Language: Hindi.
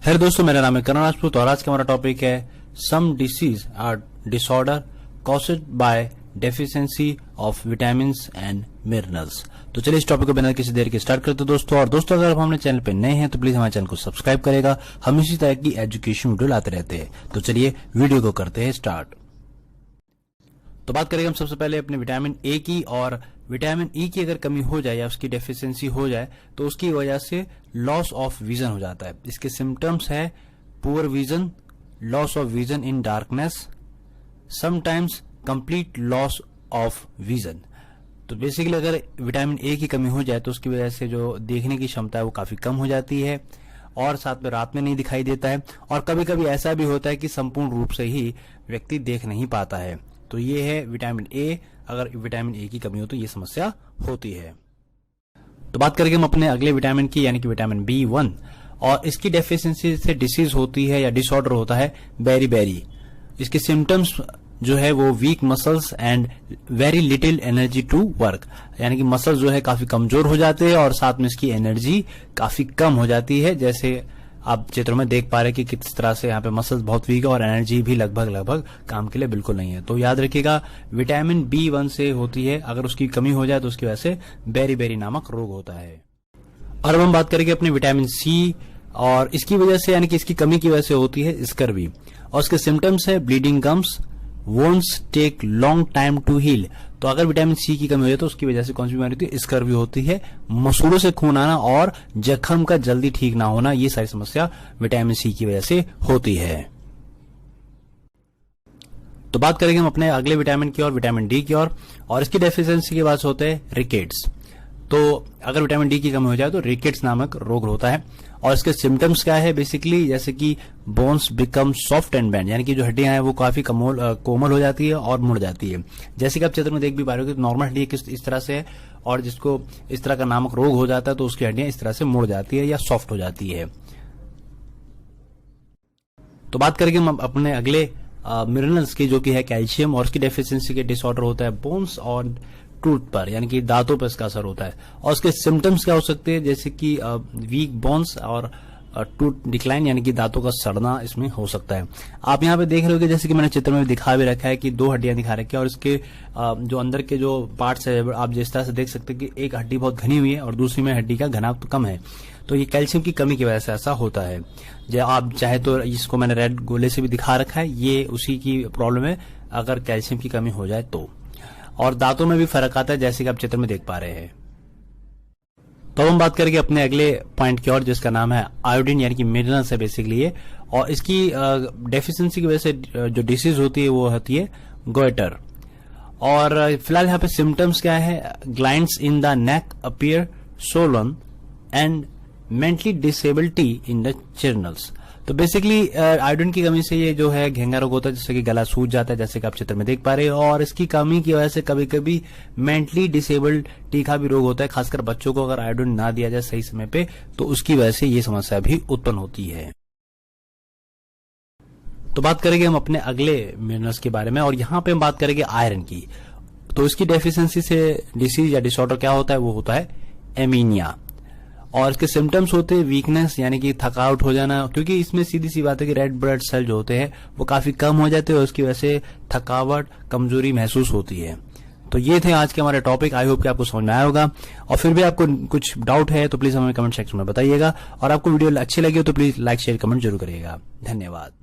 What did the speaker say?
हेलो दोस्तों, मेरा नाम है करण राजपूत और आज का हमारा टॉपिक है some disease or disorder caused by deficiency of vitamins and minerals. तो चलिए इस टॉपिक को बिना किसी देर के स्टार्ट करते हैं दोस्तों। और दोस्तों, अगर आप हमारे चैनल पे नए हैं तो प्लीज हमारे चैनल को सब्सक्राइब करेगा। हम इसी तरह की एजुकेशन वीडियो लाते रहते हैं। तो चलिए वीडियो को करते हैं स्टार्ट। तो बात करेंगे हम सबसे पहले अपने विटामिन ए की। और विटामिन ई की अगर कमी हो जाए या उसकी डेफिशिएंसी हो जाए तो उसकी वजह से लॉस ऑफ विजन हो जाता है। इसके सिम्टम्स है poor vision, loss of vision in darkness, sometimes complete loss of vision. तो बेसिकली अगर विटामिन ए की कमी हो जाए तो उसकी वजह से जो देखने की क्षमता है वो काफी कम हो जाती है और साथ में रात में नहीं दिखाई देता है। और कभी कभी ऐसा भी होता है कि संपूर्ण रूप से ही व्यक्ति देख नहीं पाता है। तो ये है विटामिन ए। अगर विटामिन ए की कमी हो तो ये समस्या होती है। तो बात करेंगे हम अपने अगले विटामिन की, यानी कि विटामिन B1। और इसकी डेफिशिएंसी से डिसीज होती है या डिसऑर्डर होता है बेरी। इसके सिम्टम्स जो है वो weak muscles and very little energy to work, यानी कि मसल्स जो है काफी कमजोर हो जाते हैं और साथ में इसकी एनर्जी काफी कम हो जाती है। जैसे आप चित्र में देख पा रहे हैं कि किस तरह से यहाँ पे मसल्स बहुत वीक है और एनर्जी भी लगभग काम के लिए बिल्कुल नहीं है। तो याद रखिएगा विटामिन B1 से होती है। अगर उसकी कमी हो जाए तो उसकी वजह से बेरी नामक रोग होता है। और अब हम बात करेंगे अपने विटामिन सी। और इसकी वजह से यानी कि इसकी कमी की वजह से होती है स्कर्वी। और इसके सिम्टम्स है bleeding gums, wounds take long time to heal. तो अगर विटामिन सी की कमी हो जाए तो उसकी वजह से कौन सी बीमारी होती है? स्कर्वी होती है। मसूड़ों से खून आना और जख्म का जल्दी ठीक ना होना, ये सारी समस्या विटामिन सी की वजह से होती है। तो बात करेंगे हम अपने अगले विटामिन की और विटामिन डी की और इसकी डेफिशिएंसी के बाद होते हैं रिकेट्स। तो अगर विटामिन डी की कमी हो जाए तो रिकेट्स नामक रोग होता है। और इसके सिम्टम्स क्या है? बेसिकली जैसे कि bones become soft and band, यानी कि जो हड्डियां हैं वो काफी कोमल हो जाती है और मुड़ जाती है। जैसे कि आप चित्र में देख भी पा रहे हो कि नॉर्मल हड्डी इस तरह से है और जिसको इस तरह का नामक रोग हो जाता है तो उसकी हड्डियां इस तरह से मुड़ जाती है या सॉफ्ट हो जाती है। तो बात करेंगे हम अपने अगले मिनरल्स की, जो कि है कैल्शियम। और उसकी डेफिशिएंसी के डिसऑर्डर होता है बोन्स और टूथ पर, यानी कि दांतों पर इसका असर होता है। और उसके सिम्टम्स क्या हो सकते हैं? जैसे कि वीक बोन्स और टूथ डिक्लाइन, यानी कि दांतों का सड़ना इसमें हो सकता है। आप यहाँ पे देख रहे हो कि जैसे कि मैंने चित्र में दिखा भी रखा है कि दो हड्डियां दिखा रखी है और इसके जो अंदर के जो पार्ट्स है आप जिस तरह से देख सकते हैं कि एक हड्डी बहुत घनी हुई है और दूसरी में हड्डी का घनात्व कम है। तो ये कैल्शियम की कमी की वजह से ऐसा होता है। जो आप चाहे तो इसको मैंने रेड गोले से भी दिखा रखा है, ये उसी की प्रॉब्लम है अगर कैल्शियम की कमी हो जाए तो। और दांतों में भी फर्क आता है जैसे कि आप चित्र में देख पा रहे हैं। तो हम बात करेंगे अपने अगले पॉइंट की और, जिसका नाम है आयोडीन, यानी कि मिनरल्स है बेसिकली ये। और इसकी डेफिशिएंसी की वजह से जो डिसीज होती है वो होती है गोइटर। और फिलहाल यहाँ पे सिम्टम्स क्या है? Glands in the neck appear swollen and mentally disability in the childrens. तो बेसिकली आयोडीन की कमी से ये जो है घेंगा रोग होता है, जिससे कि गला सूज जाता है जैसे कि आप चित्र में देख पा रहे हो। और इसकी कमी की वजह से कभी कभी मेंटली डिसेबल्ड का भी रोग होता है। खासकर बच्चों को अगर आयोडीन ना दिया जाए सही समय पे तो उसकी वजह से ये समस्या भी उत्पन्न होती है। तो बात करेंगे हम अपने अगले मिनरल्स के बारे में और यहाँ पे हम बात करेंगे आयरन की। तो इसकी डेफिशिएंसी से डिसीज या डिसऑर्डर क्या होता है? वो होता है एमीनिया। और इसके सिम्टम्स होते हैं वीकनेस, यानी कि थकावट हो जाना, क्योंकि इसमें सीधी सी बात है कि रेड ब्लड सेल जो होते हैं वो काफी कम हो जाते हैं और उसकी वजह से थकावट, कमजोरी महसूस होती है। तो ये थे आज के हमारे टॉपिक। आई होप कि आपको समझ में आया होगा। और फिर भी आपको कुछ डाउट है तो प्लीज हमें कमेंट सेक्शन में बताइएगा। और आपको वीडियो अच्छी लगी हो तो प्लीज लाइक शेयर कमेंट जरूर करिएगा। धन्यवाद।